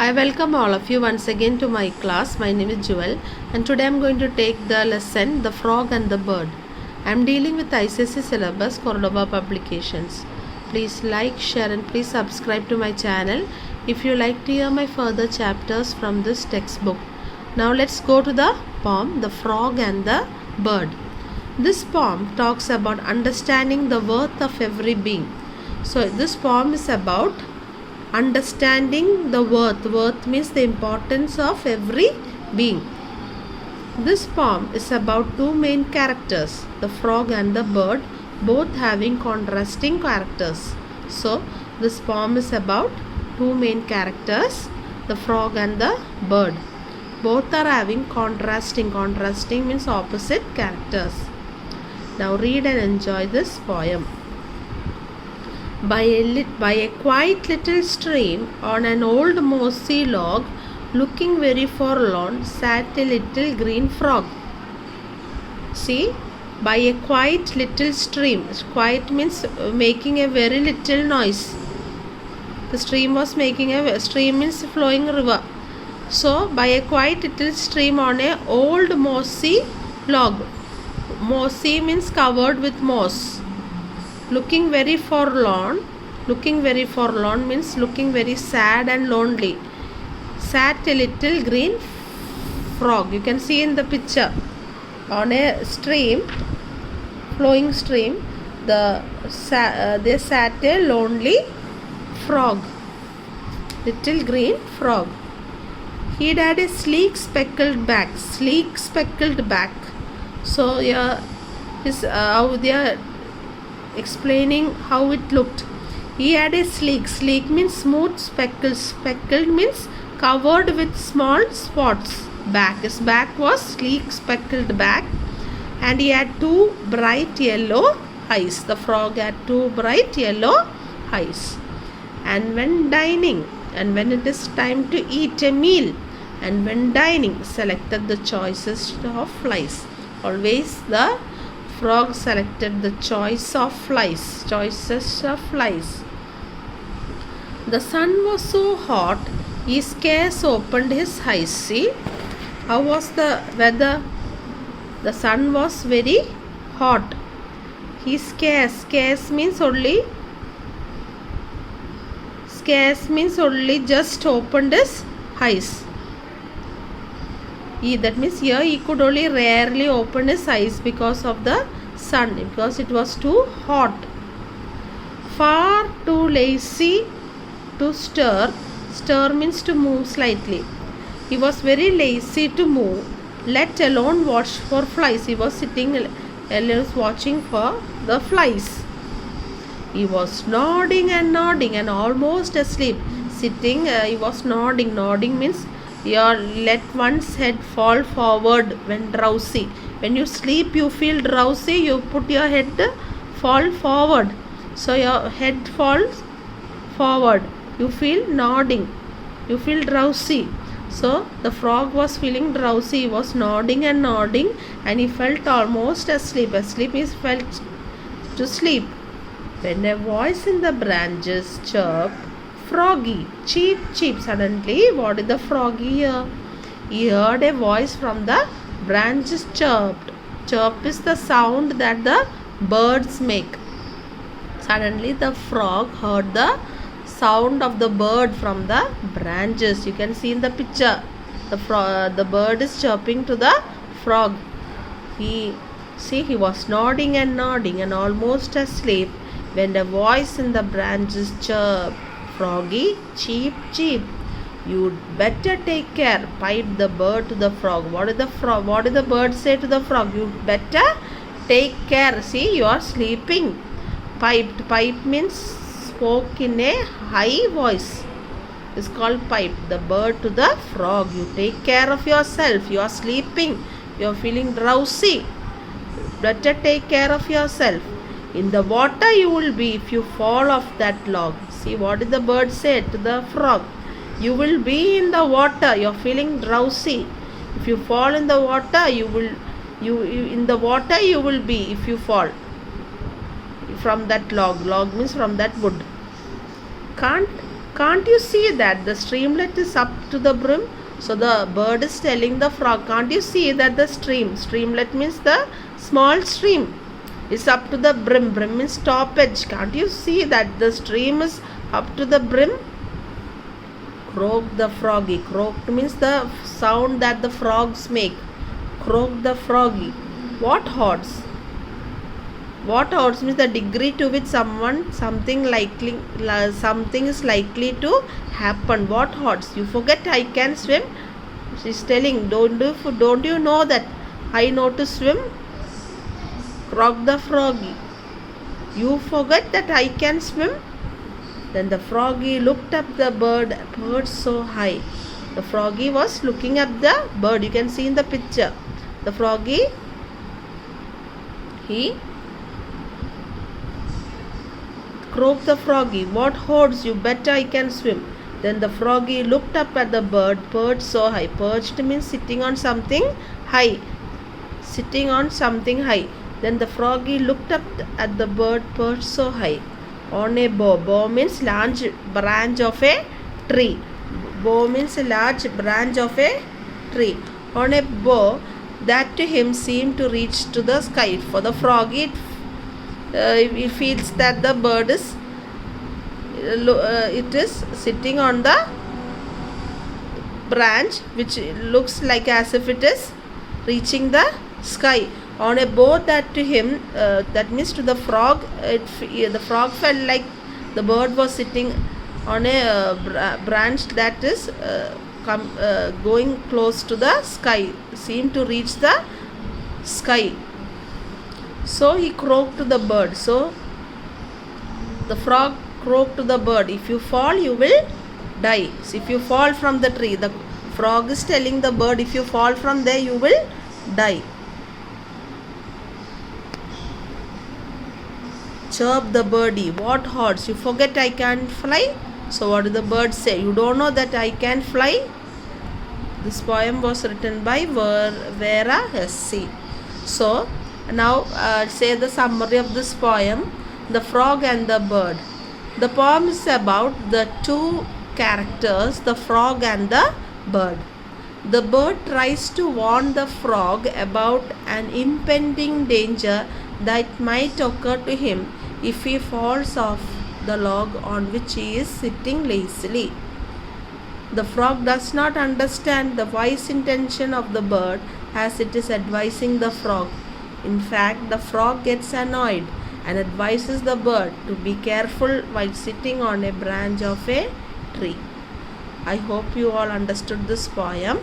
I welcome all of you once again to my class. My name is Jewel and today I am going to take the lesson The Frog and the Bird. I am dealing with Icsc syllabus Cordova publications. Please like, share and please subscribe to my channel if you like to hear my further chapters from this textbook. Now let's go to the poem The Frog and the Bird. This poem talks about understanding the worth of every being. So this poem is about understanding the worth. Worth means the importance of every being. This poem is about two main characters, the frog and the bird, both having contrasting characters. So this poem is about two main characters, the frog and the bird. Both are having contrasting. Contrasting means opposite characters. Now read and enjoy this poem. By a quiet little stream on an old mossy log, looking very forlorn, sat a little green frog. See, by a quiet little stream. Quiet means making a very little noise. The stream was making a stream means flowing river. So by a quiet little stream on a old mossy log. Mossy means covered with moss. Looking very forlorn. Looking very forlorn means looking very sad and lonely. Sat a little green frog. You can see in the picture. On a stream, flowing stream, they sat a lonely frog. Little green frog. He had a sleek speckled back. Sleek speckled back. So yeah, how they are explaining how it looked. He had a sleek means smooth, speckled means covered with small spots. His back was sleek speckled back, and he had two bright yellow eyes. The frog had two bright yellow eyes. And when dining, and when it is time to eat a meal, and when dining, selected the choicest of flies. Always the frog selected the choicest of flies. The sun was so hot, he scarce opened his eyes. See, how was the weather? The sun was very hot. He scarce means only just opened his eyes. That means here he could only rarely open his eyes because of the sun, because it was too hot. Far too lazy to stir. Stir means to move slightly. He was very lazy to move, let alone watch for flies. He was sitting alone watching for the flies. He was nodding and almost asleep. Sitting, he was nodding. Nodding means you let one's head fall forward when drowsy. When you sleep, you feel drowsy, you put your head fall forward. So your head falls forward. You feel nodding. You feel drowsy. So the frog was feeling drowsy. He was nodding and he felt almost asleep. Asleep is felt to sleep. When a voice in the branches chirped, "Froggy, cheep, cheep." Suddenly, what did the froggy hear? He heard a voice from the branches chirped. Chirp is the sound that the birds make. Suddenly, the frog heard the sound of the bird from the branches. You can see in the picture. The bird is chirping to the frog. He was nodding and almost asleep when a voice in the branches chirped, "Froggy, cheep, cheep. You'd better take care," piped the bird to the frog. What did the bird say to the frog? "You better take care. See, you are sleeping." Piped. Pipe means spoke in a high voice. It's called pipe. The bird to the frog. You take care of yourself. You are sleeping. You are feeling drowsy. Better take care of yourself. In the water you will be if you fall off that log. See, what did the bird say to the frog? You will be in the water. You are feeling drowsy. If you fall in the water, in the water you will be if you fall from that log. Log means from that wood. Can't Can't you see that the streamlet is up to the brim? So the bird is telling the frog, can't you see that the streamlet means the small stream, is up to the brim. Brim means top edge. Can't you see that the stream is up to the brim? Croaked the froggy. Croaked means the sound that the frogs make. Croaked the froggy. What odds? What odds means the degree to which something is likely to happen. What odds? You forget I can swim. She's telling, don't you know that I know to swim? Croaked the froggy. You forget that I can swim? Then the froggy looked up the bird perched so high. The froggy was looking up the bird. You can see in the picture. The froggy, he croaked the froggy. What holds? You bet I can swim. Then the froggy looked up at the bird perched so high. Perched means sitting on something high. Sitting on something high. Then the froggy looked up at the bird perched so high on a bough. Bough means large branch of a tree. Bough means a large branch of a tree. On a bough that to him seemed to reach to the sky. For the froggy, it feels that the bird is sitting on the branch which looks like as if it is reaching the sky. On a bough that to him, that means to the frog, the frog felt like the bird was sitting on a branch that is going close to the sky, seemed to reach the sky. So he croaked to the bird. So the frog croaked to the bird, if you fall you will die. So if you fall from the tree, the frog is telling the bird, if you fall from there you will die. Chirped the birdie, what odds? You forget I can't fly? So what did the bird say? You don't know that I can fly? This poem was written by Icsc. So now say the summary of this poem, The Frog and the Bird. The poem is about the two characters, the frog and the bird. The bird tries to warn the frog about an impending danger that might occur to him if he falls off the log on which he is sitting lazily. The frog does not understand the wise intention of the bird as it is advising the frog. In fact, the frog gets annoyed and advises the bird to be careful while sitting on a branch of a tree. I hope you all understood this poem.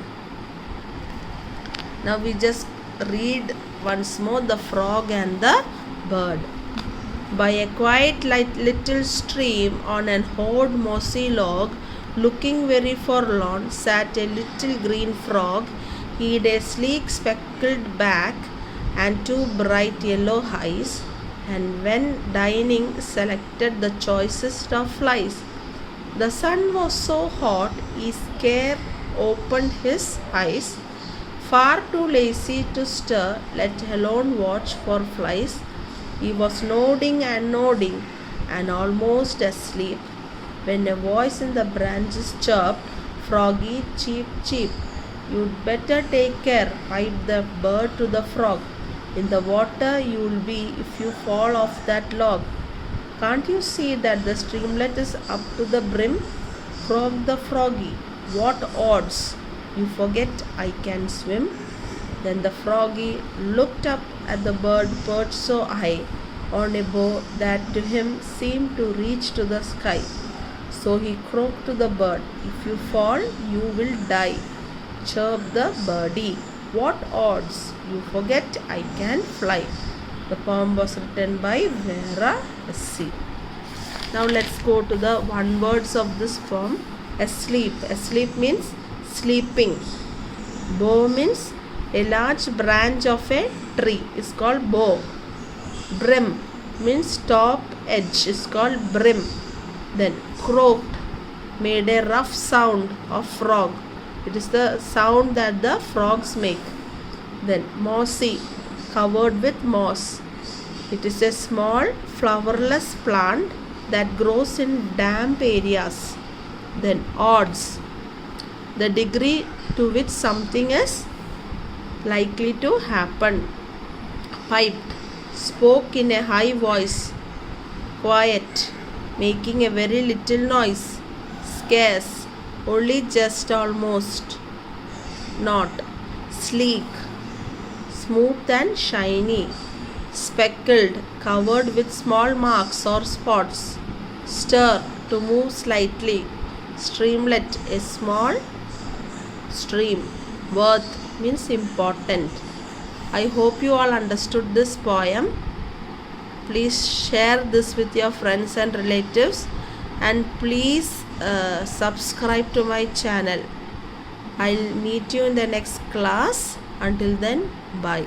Now we just read once more The Frog and the Bird. By a quiet little stream on an old mossy log, looking very forlorn, sat a little green frog. He had a sleek speckled back and two bright yellow eyes, and when dining selected the choicest of flies. The sun was so hot he scarce opened his eyes, far too lazy to stir, let alone watch for flies. He was nodding and almost asleep, when a voice in the branches chirped, "Froggy, cheep, cheep, you'd better take care," piped the bird to the frog. "In the water you'll be if you fall off that log. Can't you see that the streamlet is up to the brim?" Croaked the froggy. "What odds? You forget I can swim." Then the froggy looked up at the bird perched so high on a bough that to him seemed to reach to the sky. So he croaked to the bird, "If you fall, you will die." Chirped the birdie. "What odds? You forget I can fly." The poem was written by Icsc. Now let's go to the one words of this poem. Asleep. Asleep means sleeping. Bough means a large branch of a tree. It's called bough. Brim means top edge. It's called brim. Then croaked, made a rough sound of frog. It is the sound that the frogs make. Then mossy, covered with moss. It is a small flowerless plant that grows in damp areas. Then odds, the degree to which something is likely to happen. Piped, spoke in a high voice. Quiet, making a very little noise. Scarce, only just almost. Not. Sleek, smooth and shiny. Speckled, covered with small marks or spots. Stir, to move slightly. Streamlet, a small stream. Worth means important. I hope you all understood this poem. Please share this with your friends and relatives, and please subscribe to my channel. I'll meet you in the next class. Until then, bye.